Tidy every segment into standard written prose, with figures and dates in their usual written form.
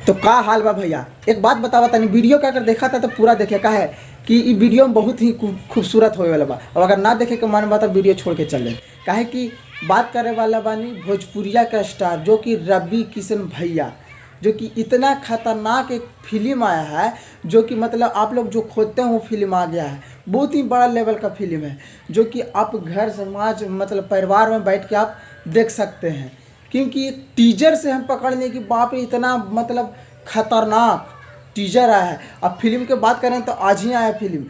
तो का हाल बा भैया, एक बात बतावा तनी। वीडियो का अगर देखा था तो पूरा देखे का है कि ई वीडियो में बहुत ही खूबसूरत होए वाला बा, और अगर ना देखे के मन बा तो वीडियो छोड़ के चल जाए। काहे कि बात करे वाला बानी भोजपुरिया का स्टार जो कि रवि किशन भैया, जो कि इतना खतरनाक एक फिल्म आया है, जो कि मतलब आप लोग जो खोजते हैं वो फिल्म आ गया है। बहुत ही बड़ा लेवल का फिल्म है, जो कि आप घर समाज मतलब परिवार में बैठ के आप देख सकते हैं। क्योंकि टीजर से हम पकड़ लें कि बाप रे इतना मतलब खतरनाक टीजर आया है। अब फिल्म की बात करें तो आज ही आया फिल्म,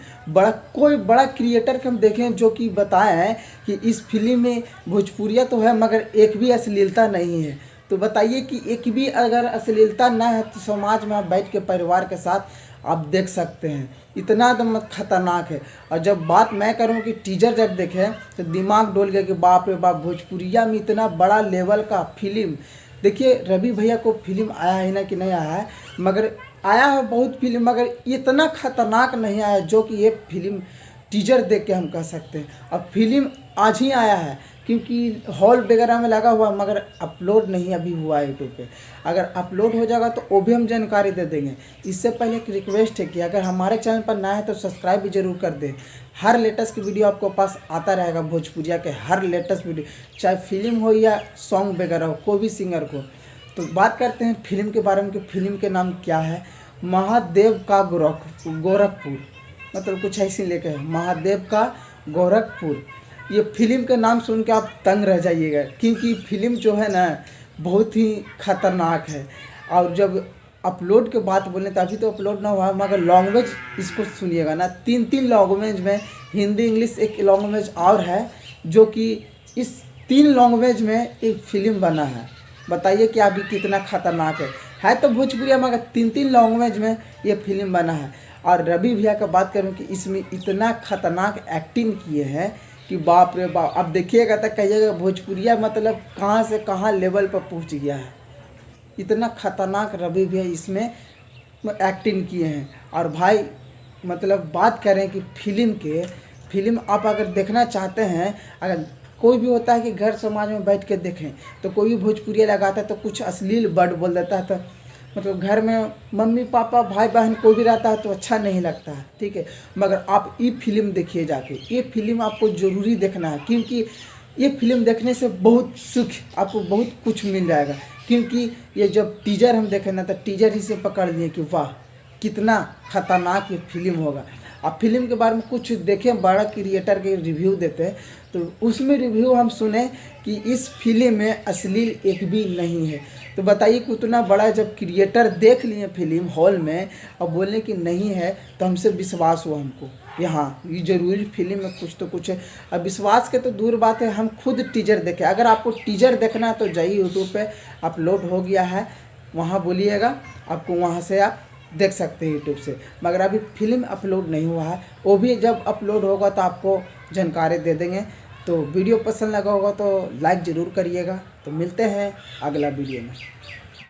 कोई बड़ा क्रिएटर के हम देखें जो कि बताए हैं कि इस फिल्म में भोजपुरिया तो है मगर एक भी अश्लीलता नहीं है। तो बताइए कि एक भी अगर अश्लीलता ना है तो समाज में आप बैठ के परिवार के साथ आप देख सकते हैं। इतना एकदम खतरनाक है। और जब बात मैं करूं कि टीजर जब देखे तो दिमाग डोल गया कि बाप रे बाप, भोजपुरिया में इतना बड़ा लेवल का फिल्म। देखिए रवि भैया को फिल्म आया है ना कि नहीं आया है, मगर आया है बहुत फिल्म, मगर इतना खतरनाक नहीं आया जो कि ये फिल्म टीजर देख के हम कह सकते हैं। अब फिल्म आज ही आया है क्योंकि हॉल वगैरह में लगा हुआ, मगर अपलोड नहीं अभी हुआ है यूट्यूब पे। अगर अपलोड हो जाएगा तो वो भी हम जानकारी दे देंगे। इससे पहले एक रिक्वेस्ट है कि अगर हमारे चैनल पर नया है तो सब्सक्राइब भी जरूर कर दें। हर लेटेस्ट की वीडियो आपको पास आता रहेगा, भोजपुरिया के हर लेटेस्ट वीडियो, चाहे फिल्म हो या सॉन्ग वगैरह हो, कोई भी सिंगर को। तो बात करते हैं फिल्म के बारे में कि फिल्म के नाम क्या है, महादेव का गोरखपुर, मतलब कुछ ऐसे लेके है, महादेव का गोरखपुर। ये फिल्म का नाम सुन के आप तंग रह जाइएगा, क्योंकि फिल्म जो है ना बहुत ही खतरनाक है। और जब अपलोड के बात बोलें तो अभी तो अपलोड ना हुआ, मगर लैंग्वेज इसको सुनिएगा ना, तीन लैंग्वेज में, हिंदी इंग्लिश एक लैंग्वेज और है, जो कि इस 3 लैंग्वेज में एक फिल्म बना है। बताइए कि अभी कितना खतरनाक है तो भोजपुरिया, मगर 3 लैंग्वेज में ये फिल्म बना है। और रवि भैया का बात करूं कि इसमें इतना खतरनाक एक्टिंग किए हैं कि बाप रे बाप। अब देखिएगा तो कहिएगा भोजपुरिया मतलब कहाँ से कहाँ लेवल पर पहुंच गया है। इतना खतरनाक रवि भैया इसमें एक्टिंग किए हैं। और भाई मतलब बात करें कि फिल्म आप अगर देखना चाहते हैं, अगर कोई भी होता है कि घर समाज में बैठ के देखें, तो कोई भी भोजपुरिया लगाता है तो कुछ अश्लील वर्ड बोल देता है, तो मतलब घर में मम्मी पापा भाई बहन कोई भी रहता है तो अच्छा नहीं लगता है, ठीक है। मगर आप ये फिल्म देखिए जाके, ये फिल्म आपको ज़रूरी देखना है, क्योंकि ये फिल्म देखने से बहुत सुख, आपको बहुत कुछ मिल जाएगा। क्योंकि ये जब टीजर हम देखें ना तो टीजर ही से पकड़ लिए कि वाह कितना खतरनाक ये फिल्म होगा। अब फिल्म के बारे में कुछ देखें, बड़ा क्रिएटर के रिव्यू देते हैं, तो उसमें रिव्यू हम सुने कि इस फिल्म में अश्लील एक भी नहीं है। तो बताइए कि उतना बड़ा जब क्रिएटर देख लिए फिल्म हॉल में और बोलने की नहीं है, तो हमसे विश्वास हुआ हमको यहाँ ये जरूरी फिल्म में कुछ तो कुछ है। अब विश्वास के तो दूर बात है, हम खुद टीजर देखें। अगर आपको टीजर देखना है तो जाइए यूट्यूब पे, अपलोड हो गया है, वहाँ बोलिएगा, आपको वहाँ से आप देख सकते हैं यूट्यूब से। मगर अभी फिल्म अपलोड नहीं हुआ है, वो भी जब अपलोड होगा तो आपको जानकारी दे देंगे। तो वीडियो पसंद लगा होगा तो लाइक ज़रूर करिएगा। तो मिलते हैं अगला वीडियो में।